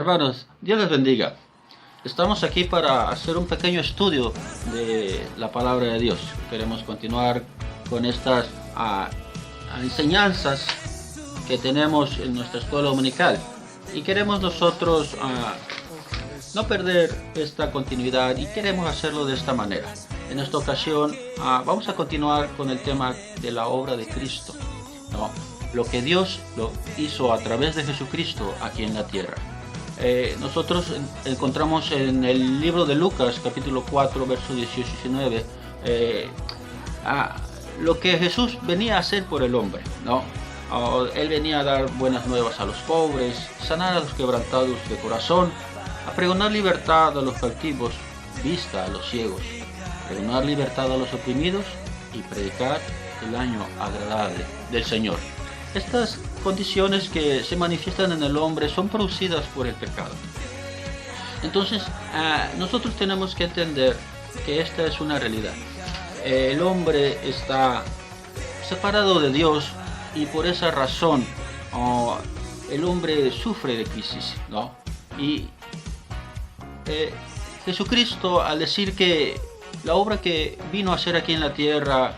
Hermanos, Dios les bendiga. Estamos aquí para hacer un pequeño estudio de la palabra de Dios. Queremos continuar con estas enseñanzas que tenemos en nuestra escuela dominical. Y queremos nosotros no perder esta continuidad y queremos hacerlo de esta manera. En esta ocasión vamos a continuar con el tema de la obra de Cristo, ¿no? Lo que Dios lo hizo a través de Jesucristo aquí en la tierra. Nosotros encontramos en el libro de Lucas, capítulo 4, versos 18 y 19, lo que Jesús venía a hacer por el hombre, ¿no? Él venía a dar buenas nuevas a los pobres, sanar a los quebrantados de corazón, a pregonar libertad a los cautivos, vista a los ciegos, pregonar libertad a los oprimidos y predicar el año agradable del Señor. Estas condiciones que se manifiestan en el hombre son producidas por el pecado. Entonces, nosotros tenemos que entender que esta es una realidad. El hombre está separado de Dios y por esa razón el hombre sufre de crisis, ¿no? Y Jesucristo, al decir que la obra que vino a hacer aquí en la tierra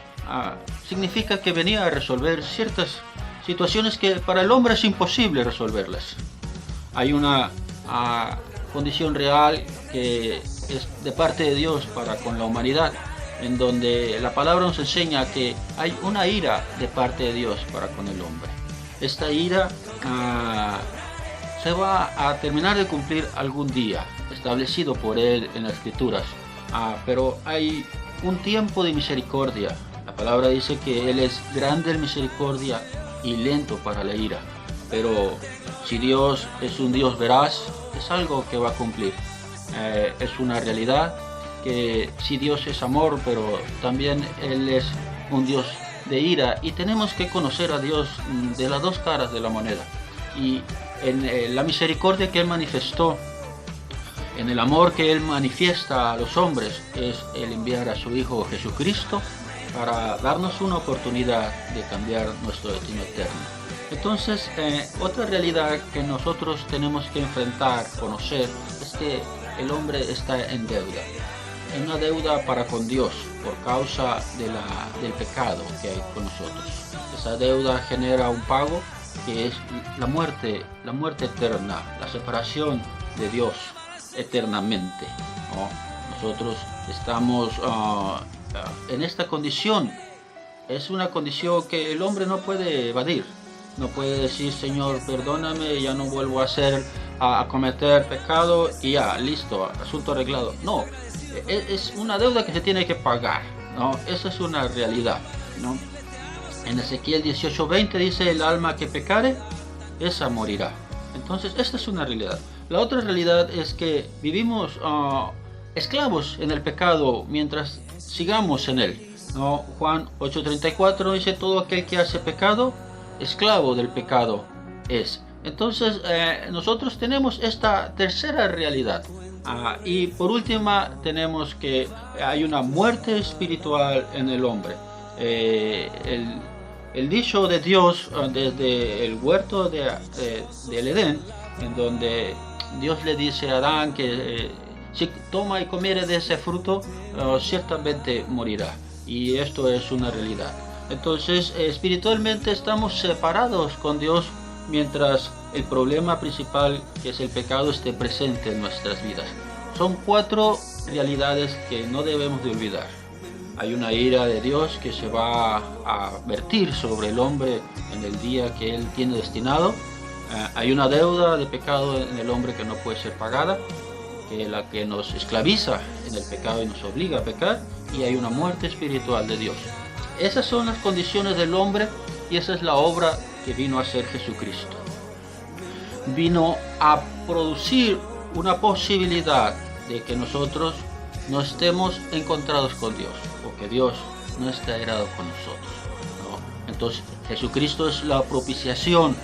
significa que venía a resolver ciertas situaciones que para el hombre es imposible resolverlas. Hay una condición real que es de parte de Dios para con la humanidad, en donde la palabra nos enseña que hay una ira de parte de Dios para con el hombre. Esta ira se va a terminar de cumplir algún día, establecido por Él en las Escrituras, pero hay un tiempo de misericordia. La palabra dice que Él es grande en misericordia y lento para la ira, pero si Dios es un Dios veraz, es algo que va a cumplir. Es una realidad que si Dios es amor, pero también Él es un Dios de ira, y tenemos que conocer a Dios de las dos caras de la moneda. Y en la misericordia que Él manifestó, en el amor que Él manifiesta a los hombres, es el enviar a su Hijo Jesucristo para darnos una oportunidad de cambiar nuestro destino eterno. Entonces, otra realidad que nosotros tenemos que enfrentar, conocer, es que el hombre está en deuda. En una deuda para con Dios por causa del pecado que hay con nosotros. Esa deuda genera un pago que es la muerte eterna, la separación de Dios eternamente, ¿no? Nosotros estamos en esta condición. Es una condición que el hombre no puede evadir. No puede decir: Señor, perdóname, ya no vuelvo a cometer pecado y ya, listo, asunto arreglado. No, es una deuda que se tiene que pagar, ¿no? Esa es una realidad, ¿no? En Ezequiel 18:20 dice: el alma que pecare, esa morirá. Entonces, esta es una realidad. La otra realidad es que vivimos esclavos en el pecado mientras sigamos en él, ¿no? Juan 8:34 dice: todo aquel que hace pecado, esclavo del pecado es. Entonces, nosotros tenemos esta tercera realidad. Y por última, tenemos que hay una muerte espiritual en el hombre. El dicho de Dios desde el huerto del Edén, en donde Dios le dice a Adán que si toma y comiere de ese fruto, ciertamente morirá. Y esto es una realidad. Entonces, espiritualmente estamos separados con Dios mientras el problema principal, que es el pecado, esté presente en nuestras vidas. Son cuatro realidades que no debemos de olvidar. Hay una ira de Dios que se va a vertir sobre el hombre en el día que Él tiene destinado. Hay una deuda de pecado en el hombre que no puede ser pagada, que la que nos esclaviza en el pecado y nos obliga a pecar, y hay una muerte espiritual de Dios. Esas son las condiciones del hombre y esa es la obra que vino a hacer Jesucristo. Vino a producir una posibilidad de que nosotros no estemos encontrados con Dios, porque Dios no está airado con nosotros, ¿no? Entonces, Jesucristo es la propiciación,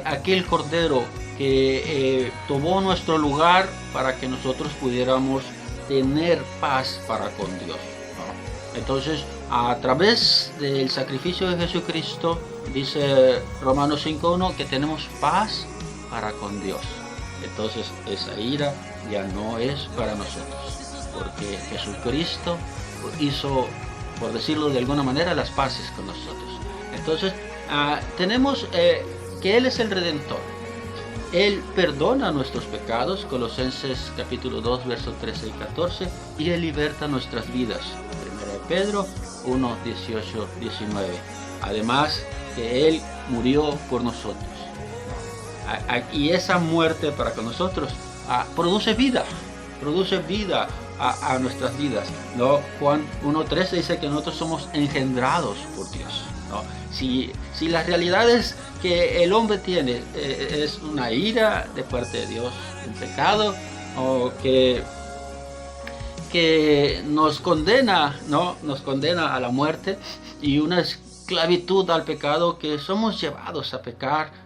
aquel cordero que tomó nuestro lugar para que nosotros pudiéramos tener paz para con Dios, ¿no? Entonces, a través del sacrificio de Jesucristo, dice Romanos 5:1, que tenemos paz para con Dios. entonces esa ira ya no es para nosotros, porque Jesucristo hizo, por decirlo de alguna manera, las paces con nosotros. Entonces tenemos que Él es el Redentor. Él perdona nuestros pecados, Colosenses capítulo 2, versos 13 y 14, y Él liberta nuestras vidas, 1 Pedro 1, 18, 19. Además que Él murió por nosotros. Y esa muerte para con nosotros produce vida a nuestras vidas, ¿no? Juan 1.13 dice que nosotros somos engendrados por Dios, ¿no? Si la realidad es que el hombre tiene es una ira de parte de Dios, un pecado, o que nos condena, ¿no? Nos condena a la muerte y una esclavitud al pecado, que somos llevados a pecar,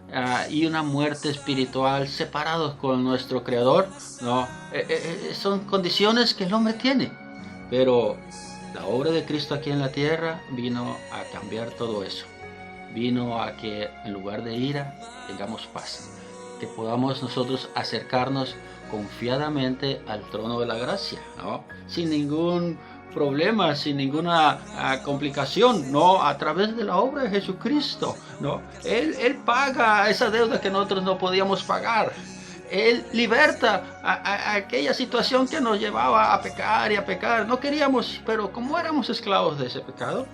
y una muerte espiritual separados con nuestro Creador, ¿no? Son condiciones que el hombre tiene, pero la obra de Cristo aquí en la tierra vino a cambiar todo eso. Vino a que en lugar de ira tengamos paz, que podamos nosotros acercarnos confiadamente al trono de la gracia, ¿no? Sin ningún problema, sin ninguna complicación, ¿no? A través de la obra de Jesucristo, ¿no? Él paga esa deuda que nosotros no podíamos pagar. Él liberta a aquella situación que nos llevaba a pecar y a pecar. No queríamos, pero como éramos esclavos de ese pecado,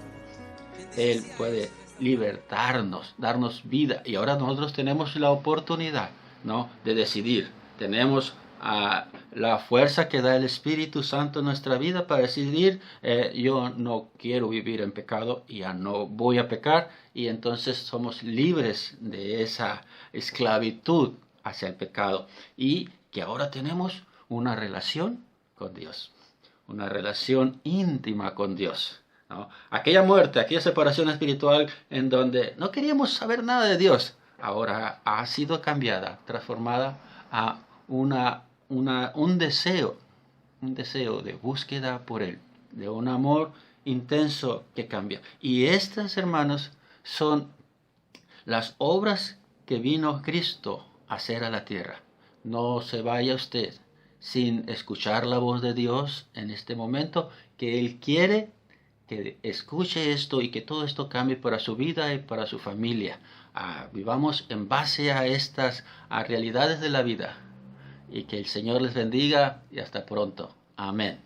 Él puede libertarnos, darnos vida. Y ahora nosotros tenemos la oportunidad, ¿no? De decidir. Tenemos la fuerza que da el Espíritu Santo en nuestra vida para decidir, yo no quiero vivir en pecado, ya no voy a pecar, y entonces somos libres de esa esclavitud hacia el pecado, y que ahora tenemos una relación con Dios, una relación íntima con Dios, ¿no? Aquella muerte, aquella separación espiritual en donde no queríamos saber nada de Dios, ahora ha sido cambiada, transformada a un deseo de búsqueda por Él, de un amor intenso que cambia. Y estas, hermanos, son las obras que vino Cristo a hacer a la tierra. No se vaya usted sin escuchar la voz de Dios en este momento, que Él quiere que escuche esto y que todo esto cambie para su vida y para su familia. Vivamos en base a estas realidades de la vida. Y que el Señor les bendiga y hasta pronto. Amén.